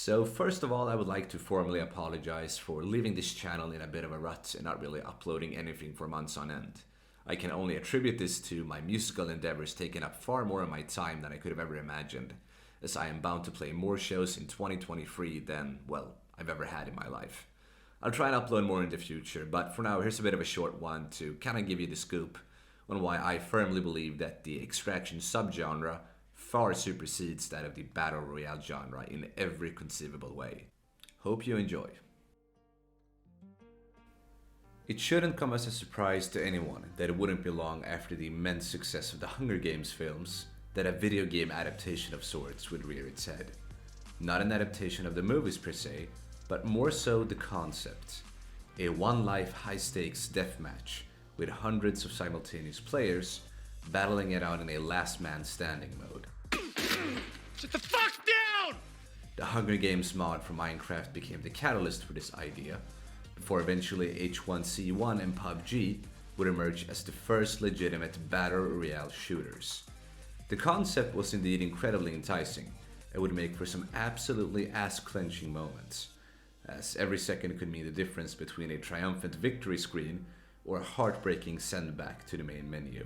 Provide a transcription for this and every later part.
So first of all, I would like to formally apologize for leaving this channel in a bit of a rut and not really uploading anything for months on end. I can only attribute this to my musical endeavors taking up far more of my time than I could have ever imagined, as I am bound to play more shows in 2023 than, well, I've ever had in my life. I'll try and upload more in the future, but for now here's a bit of a short one to kind of give you the scoop on why I firmly believe that the extraction subgenre far supersedes that of the Battle Royale genre in every conceivable way. Hope you enjoy. It shouldn't come as a surprise to anyone that it wouldn't be long after the immense success of the Hunger Games films that a video game adaptation of sorts would rear its head. Not an adaptation of the movies per se, but more so the concept. A one-life high-stakes deathmatch with hundreds of simultaneous players battling it out in a last man standing mode. Sit the fuck down! The Hunger Games mod for Minecraft became the catalyst for this idea, before eventually H1Z1 and PUBG would emerge as the first legitimate Battle Royale shooters. The concept was indeed incredibly enticing and would make for some absolutely ass-clenching moments, as every second could mean the difference between a triumphant victory screen or a heartbreaking send back to the main menu.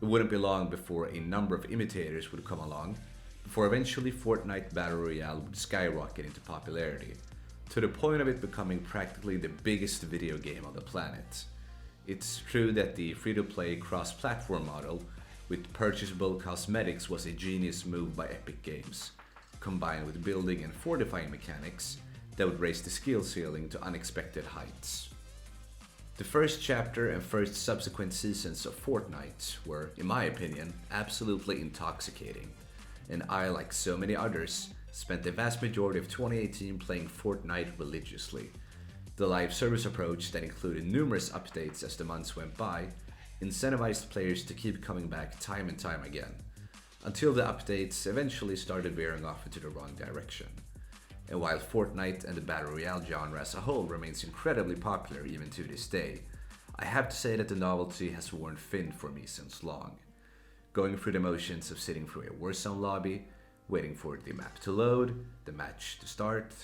It wouldn't be long before a number of imitators would come along, before eventually Fortnite Battle Royale would skyrocket into popularity, to the point of it becoming practically the biggest video game on the planet. It's true that the free-to-play cross-platform model with purchasable cosmetics was a genius move by Epic Games, combined with building and fortifying mechanics that would raise the skill ceiling to unexpected heights. The first chapter and first subsequent seasons of Fortnite were, in my opinion, absolutely intoxicating, and I, like so many others, spent the vast majority of 2018 playing Fortnite religiously. The live service approach that included numerous updates as the months went by incentivized players to keep coming back time and time again, until the updates eventually started veering off into the wrong direction. And while Fortnite and the Battle Royale genre as a whole remains incredibly popular even to this day, I have to say that the novelty has worn thin for me since long. Going through the motions of sitting through a Warzone lobby, waiting for the map to load, the match to start,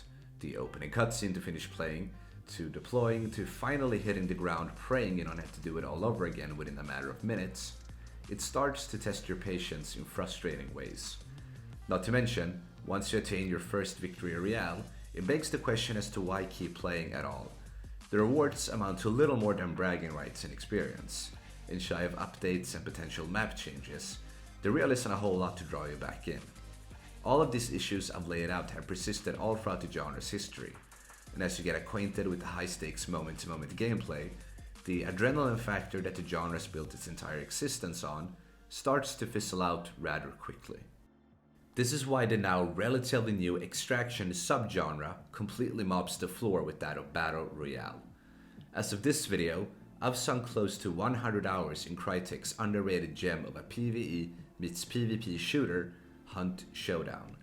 the opening cutscene to finish playing, to deploying, to finally hitting the ground praying you don't have to do it all over again within a matter of minutes, it starts to test your patience in frustrating ways. Not to mention, once you attain your first victory royale, it begs the question as to why keep playing at all. The rewards amount to little more than bragging rights and experience, and shy of updates and potential map changes, there really isn't a whole lot to draw you back in. All of these issues I've laid out have persisted all throughout the genre's history, and as you get acquainted with the high-stakes moment-to-moment gameplay, the adrenaline factor that the genre's built its entire existence on starts to fizzle out rather quickly. This is why the now relatively new extraction subgenre completely mops the floor with that of Battle Royale. As of this video, I've sunk close to 100 hours in Crytek's underrated gem of a PvE meets PvP shooter, Hunt Showdown.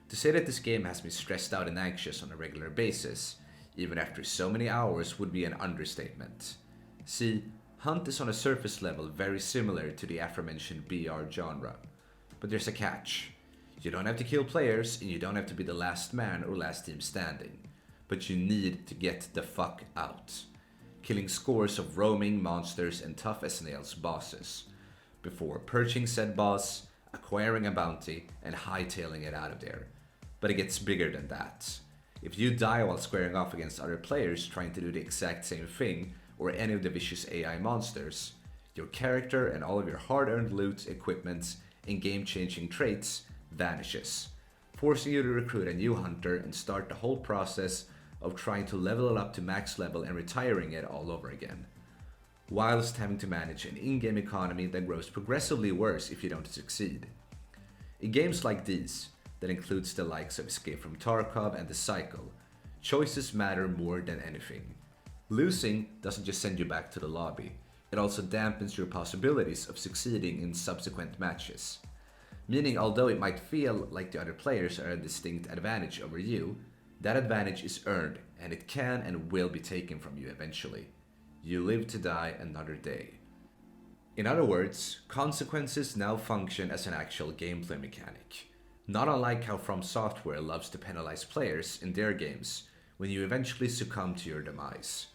To say that this game has me stressed out and anxious on a regular basis, even after so many hours, would be an understatement. See, Hunt is on a surface level very similar to the aforementioned BR genre, but there's a catch. You don't have to kill players and you don't have to be the last man or last team standing, but you need to get the fuck out, killing scores of roaming monsters and tough as nails bosses, before perching said boss, acquiring a bounty, and hightailing it out of there. But it gets bigger than that. If you die while squaring off against other players trying to do the exact same thing, or any of the vicious AI monsters, your character and all of your hard-earned loot, equipment, and game-changing traits vanishes, forcing you to recruit a new hunter and start the whole process of trying to level it up to max level and retiring it all over again, whilst having to manage an in-game economy that grows progressively worse if you don't succeed. In games like these, that includes the likes of Escape from Tarkov and The Cycle, choices matter more than anything. Losing doesn't just send you back to the lobby, it also dampens your possibilities of succeeding in subsequent matches. Meaning, although it might feel like the other players are at a distinct advantage over you, that advantage is earned and it can and will be taken from you eventually. You live to die another day. In other words, consequences now function as an actual gameplay mechanic, Not unlike how From Software loves to penalize players in their games when you eventually succumb to your demise.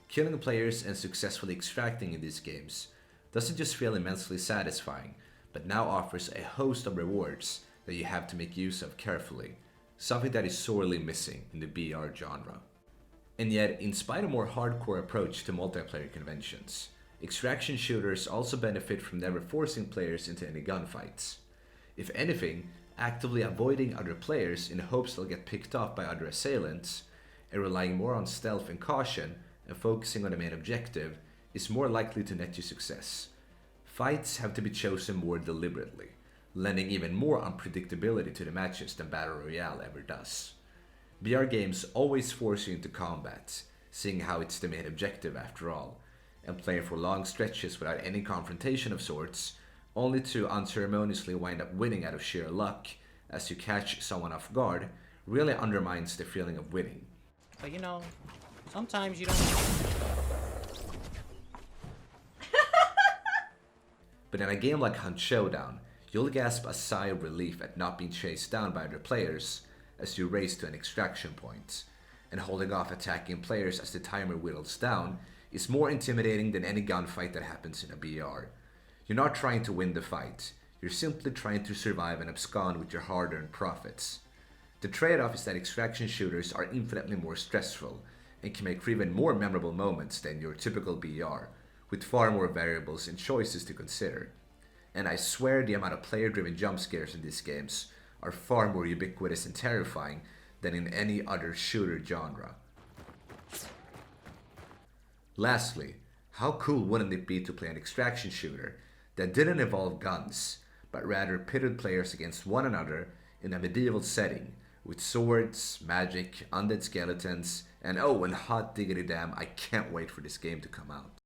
Killing players and successfully extracting in these games doesn't just feel immensely satisfying, but now offers a host of rewards that you have to make use of carefully, something that is sorely missing in the BR genre. And yet, in spite of a more hardcore approach to multiplayer conventions, extraction shooters also benefit from never forcing players into any gunfights. If anything, actively avoiding other players in hopes they'll get picked off by other assailants, and relying more on stealth and caution and focusing on the main objective is more likely to net you success. Fights have to be chosen more deliberately, lending even more unpredictability to the matches than Battle Royale ever does. BR games always force you into combat, seeing how it's the main objective after all, and playing for long stretches without any confrontation of sorts, only to unceremoniously wind up winning out of sheer luck as you catch someone off guard, really undermines the feeling of winning. But you know, sometimes you don't. But in a game like Hunt Showdown, you'll gasp a sigh of relief at not being chased down by other players as you race to an extraction point, and holding off attacking players as the timer whittles down is more intimidating than any gunfight that happens in a BR. You're not trying to win the fight, you're simply trying to survive and abscond with your hard-earned profits. The trade-off is that extraction shooters are infinitely more stressful and can make for even more memorable moments than your typical BR, with far more variables and choices to consider. And I swear the amount of player-driven jump scares in these games are far more ubiquitous and terrifying than in any other shooter genre. Lastly, how cool wouldn't it be to play an extraction shooter that didn't involve guns, but rather pitted players against one another in a medieval setting, with swords, magic, undead skeletons, and oh, and hot diggity damn, I can't wait for this game to come out.